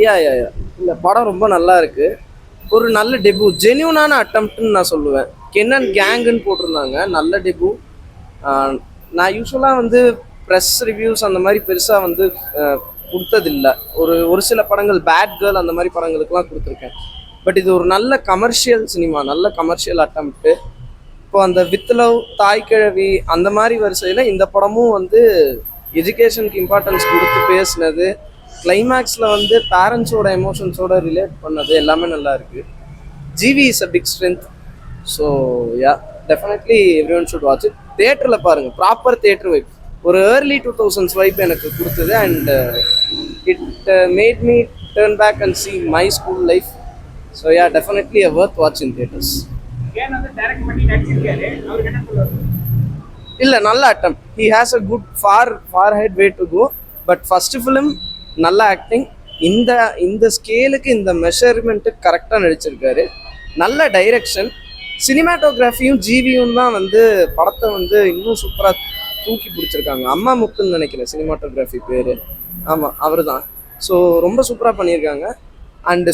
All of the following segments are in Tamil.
யா யா யா இந்த படம் ரொம்ப நல்லா இருக்கு. ஒரு நல்ல டெபு, ஜென்யூனான அட்டம்ப்ட்னு நான் சொல்லுவேன். கென்னன் கேங்குன்னு போட்டிருந்தாங்க, நல்ல டெபு. நான் யூஸ்வலாக வந்து ப்ரெஸ் ரிவ்யூஸ் அந்த மாதிரி பெருசாக வந்து கொடுத்ததில்லை. ஒரு ஒரு சில படங்கள், பேட் கேர்ள் அந்த மாதிரி படங்களுக்குலாம் கொடுத்துருக்கேன். பட் இது ஒரு நல்ல கமர்ஷியல் சினிமா, நல்ல கமர்ஷியல் அட்டம்ப்ட்டு. இப்போ அந்த வித் லவ், தாய் கிழவி அந்த மாதிரி வரிசையில் இந்த படமும் வந்து எஜுகேஷனுக்கு இம்பார்ட்டன்ஸ் கொடுத்து பேசினது, கிளைமேக்ஸில் வந்து பேரண்ட்ஸோட எமோஷன்ஸோட ரிலேட் பண்ணது எல்லாமே நல்லா இருக்குது. GV is a big strength. So yeah, definitely every should watch it. தேட்டரில் பாருங்கள், ப்ராப்பர் தேட்டர் வைப். ஒரு ஏர்லி 2000s வைப் எனக்கு கொடுத்தது. And it made me turn back and see my school life. So yeah, definitely a worth watch in theatres. இல்லை, நல்ல அட்டம். He has a good far head way to go. But first film நல்ல ஆக்டிங். இந்த ஸ்கேலுக்கு, இந்த மெஷர்மெண்ட்டுக்கு கரெக்டாக நடிச்சிருக்காரு. நல்ல டைரக்ஷன். சினிமாட்டோகிராஃபியும் ஜிவியும் தான் வந்து படத்தை வந்து இன்னும் சூப்பராக தூக்கி பிடிச்சிருக்காங்க. அம்மா முக்குன்னு நினைக்கிறேன் சினிமாட்டோகிராஃபி பேர். ஆமாம், அவர் தான். ஸோ ரொம்ப சூப்பராக பண்ணியிருக்காங்க. அண்டு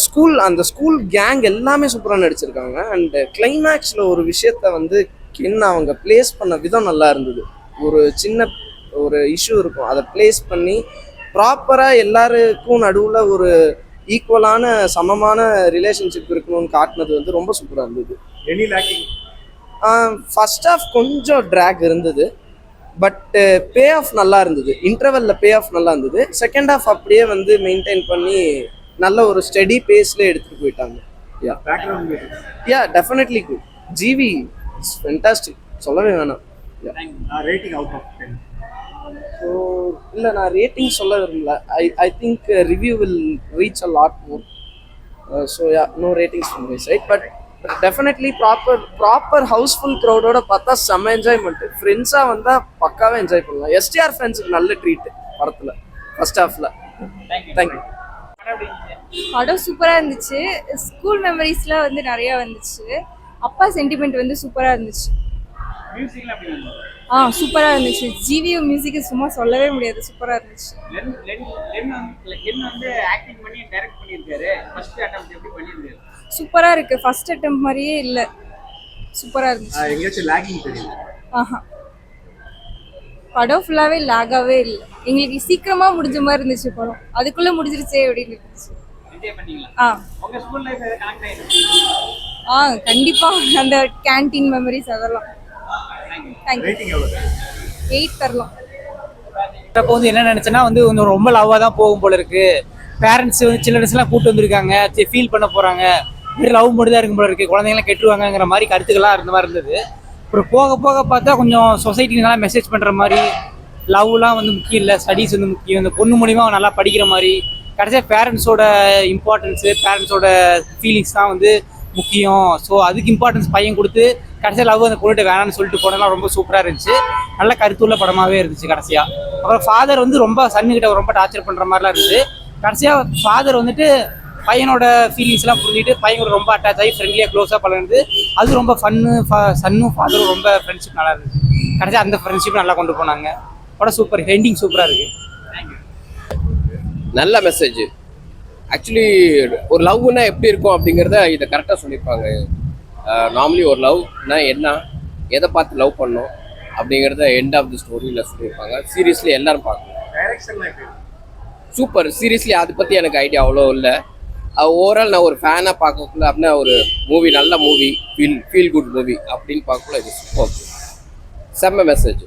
அந்த ஸ்கூல் கேங் எல்லாமே சூப்பராக நடிச்சிருக்காங்க. அண்டு கிளைமேக்ஸில் ஒரு விஷயத்த வந்து அவங்க பிளேஸ் பண்ண விதம் நல்லா இருந்தது. ஒரு இஷ்யூ இருக்கும், அதை பிளேஸ் பண்ணி ப்ராப்பராக எல்லாருக்கும் நடுவில் ஒரு ஈக்குவலான சமமான ரிலேஷன்ஷிப் இருக்கணும்னு காட்டினது வந்து ரொம்ப சூப்பராக இருந்தது. ஃபர்ஸ்ட் ஹாஃப் கொஞ்சம் ட்ராக் இருந்தது, பட் பே ஆஃப் நல்லா இருந்தது. இன்டர்வெல்ல பே ஆஃப் நல்லா இருந்தது. செகண்ட் ஹாஃப் அப்படியே வந்து மெயின்டைன் பண்ணி நல்ல ஒரு ஸ்டெடி பேஸ்ல எடுத்துட்டு போயிட்டாங்க. Yeah definitely good. GV it's fantastic, சொல்லவே வேணாம். ஸோ இல்லை, நான் ரேட்டிங் சொல்ல விரும்பல. I think review will reach a lot more. So yeah, no ratings from my side. But definitely proper housefull க்ரௌடோட பார்த்தா செம்ம என்ஜாய்மெண்ட்டு. ஃப்ரெண்ட்ஸாக வந்தால் பக்காவே என்ஜாய் பண்ணலாம். எஸ்டிஆர் ஃபேன்ஸுக்கு நல்ல ட்ரீட்டு படத்தில் ஃபர்ஸ்ட் ஹாஃபில். தேங்க்யூ. படம் சூப்பராக இருந்துச்சு. ஸ்கூல் மெமரிஸ்லாம் வந்து நிறையா வந்துச்சு. அப்பா சென்டிமெண்ட் வந்து சூப்பராக இருந்துச்சு. சூப்பராக இருந்துச்சு. ஜிவியோ மியூசிக்கு சும்மா சொல்லவே முடியாது, சூப்பராக இருந்துச்சு. சூப்பராக இருக்கு. ஃபர்ஸ்ட் அட்டெம்ப்ட் மாதிரியே இல்லை, சூப்பராக இருந்துச்சு. படம் ஃபுல்லாகவே லேகாகவே இல்லை. எங்களுக்கு சீக்கிரமாக முடிஞ்ச மாதிரி இருந்துச்சு படம். அதுக்குள்ளே முடிஞ்சிருச்சே அப்படின்னு இருந்துச்சு. கண்டிப்பாக அந்த கேன்டீன் மெமரிஸ் அதெல்லாம். தேங்க்யூ. 8 தரலாம். இப்போ வந்து என்ன நினச்சேன்னா வந்து ரொம்ப லவ்வாக தான் போகும் போல இருக்கு. பேரண்ட்ஸ் வந்து சில்ட்ரன்ஸ்லாம் கூப்பிட்டு வந்திருக்காங்க, ஃபீல் பண்ண போகிறாங்க, வெறும் லவ் மட்டும் தான் இருக்கும் போல இருக்குது, குழந்தைங்களாம் கெட்டுருவாங்கங்கிற மாதிரி கருத்துக்கள்லாம் இருந்த மாதிரி இருந்தது. அப்புறம் போக போக பார்த்தா கொஞ்சம் சொசைட்டிலாம் மெசேஜ் பண்ணுற மாதிரி, லவ்லாம் வந்து முக்கியம் இல்லை, ஸ்டடீஸ் வந்து முக்கியம், இந்த பொண்ணு மூலிமா நல்லா படிக்கிற மாதிரி, கடைசியாக பேரண்ட்ஸோட இம்பார்ட்டன்ஸு, பேரண்ட்ஸோட ஃபீலிங்ஸ் தான் வந்து முக்கியம். ஸோ அதுக்கு இம்பார்ட்டன்ஸ் பையன் கொடுத்து கடைசியாக லவ் அந்த பொண்ணுகிட்ட வேணான்னு சொல்லிட்டு போனதெல்லாம் ரொம்ப சூப்பராக இருந்துச்சு. நல்ல கருத்துள்ள படமாகவே இருந்துச்சு கடைசியாக. அப்புறம் ஃபாதர் வந்து ரொம்ப சன்னுக்கிட்ட ரொம்ப டார்ச்சர் பண்ணுற மாதிரிலாம் இருந்துச்சு. கடைசியாக ஃபாதர் வந்துட்டு பையனோட ஃபீலிங்ஸ்லாம் புரிஞ்சுட்டு பையனோட ரொம்ப அட்டாச் ஆகி ஃப்ரெண்ட்லியாக க்ளோஸாக பழகுது. அது ரொம்ப சன்னும் ஃபாதரும் ரொம்ப ஃப்ரெண்ட்ஷிப் நல்லா இருந்துச்சு. கடைசியாக அந்த ஃப்ரெண்ட்ஷிப் நல்லா கொண்டு போனாங்க. படம் சூப்பர், ஹெண்டிங் சூப்பராக இருக்குது. நல்ல மெசேஜ். ஆக்சுவலி ஒரு லவ்னா எப்படி இருக்கும் அப்படிங்கிறத இதை கரெக்டாக சொல்லியிருப்பாங்க. நார்மலி ஒரு லவ்னா என்ன, எதை பார்த்து லவ் பண்ணோம் அப்படிங்கிறத எண்ட் ஆஃப் தி ஸ்டோரியில் சொல்லியிருப்பாங்க. சீரியஸ்லி எல்லாரும் பார்க்கணும். சூப்பர். சீரியஸ்லி அதை பற்றி எனக்கு ஐடியா அவ்வளோ இல்லை. ஓவரால் நான் ஒரு ஃபேனாக பார்க்கக்குள்ள அப்படின்னா ஒரு மூவி, நல்ல மூவி, ஃபீல் குட் மூவி அப்படின்னு பார்க்கக்குள்ள இது சூப்பர். செம்ம மெசேஜ்.